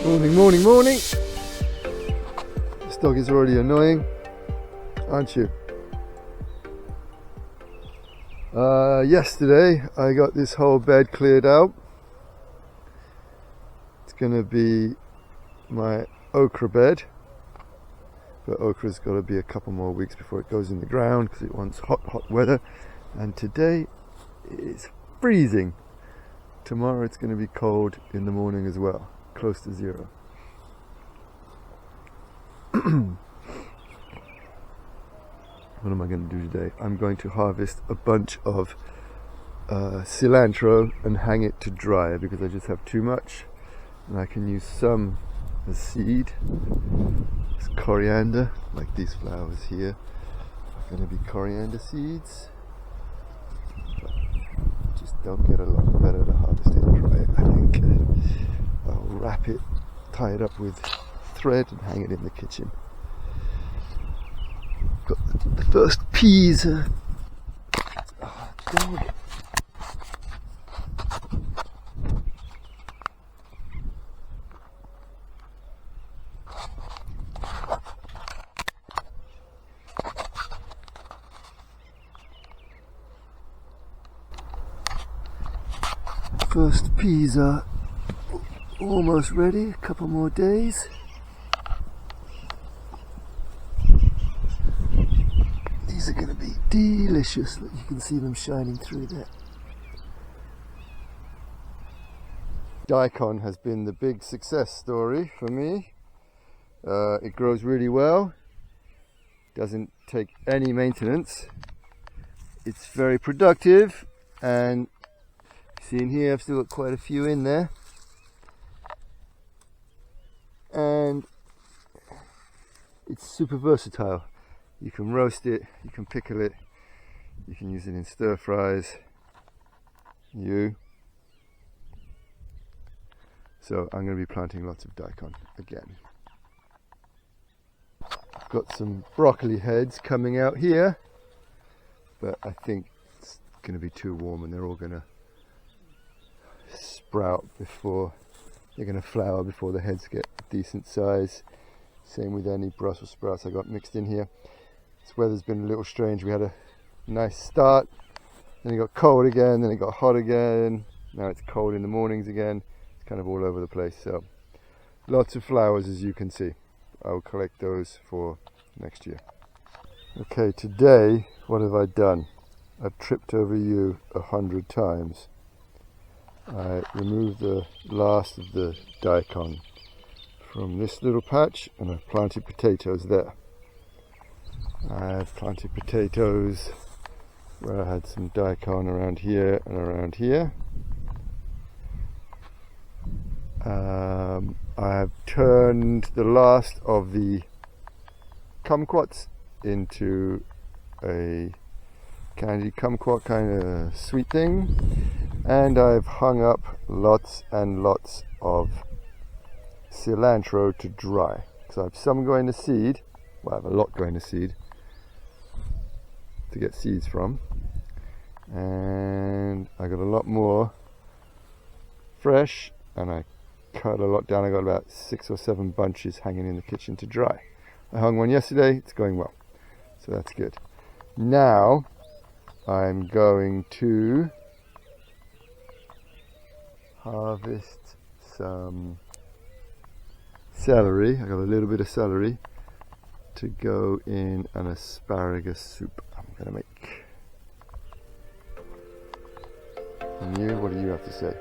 Morning, morning, morning. This dog is already annoying, aren't you? Yesterday I got this whole bed cleared out. It's gonna be my okra bed, but okra's got to be a couple more weeks before it goes in the ground because it wants hot weather, and today it's freezing. Tomorrow it's going to be cold in the morning as well, close to 0. What am I going to do today? I'm going to harvest a bunch of cilantro and hang it to dry because I just have too much, and I can use some as seed. It's coriander, like these flowers here are going to be coriander seeds. Just don't get a lot better to harvest it dry. I think I'll wrap it, tie it up with thread and hang it in the kitchen. Got the first peas. Oh, dog. First peas are almost ready, a couple more days. These are going to be delicious. Look, you can see them shining through there. Daikon has been the big success story for me. It grows really well, doesn't take any maintenance. It's very productive, and see in here I've still got quite a few in there, and it's super versatile. You can roast it, you can pickle it, you can use it in stir fries. So I'm going to be planting lots of daikon again. I've got some broccoli heads coming out here, but I think it's going to be too warm and they're all going to sprout before they're going to flower before the heads get a decent size. Same with any Brussels sprouts I got mixed in here. This weather's been a little strange. We had a nice start, then it got cold again, then it got hot again, now it's cold in the mornings again. It's kind of all over the place. So lots of flowers, as you can see. I'll collect those for next year. Okay, today what have I done? I've tripped over you 100 times. I removed the last of the daikon from this little patch and I've planted potatoes there. I've planted potatoes where I had some daikon around here and around here. I've turned the last of the kumquats into a candy kumquat kind of sweet thing, and I've hung up lots and lots of cilantro to dry. So I have some going to seed. Well, I have a lot going to seed to get seeds from, and I got a lot more fresh, and I cut a lot down. I got about 6 or 7 bunches hanging in the kitchen to dry. I hung one yesterday. It's going well, so that's good. Now I'm going to harvest some celery. I got a little bit of celery to go in an asparagus soup I'm gonna make. And you, what do you have to say?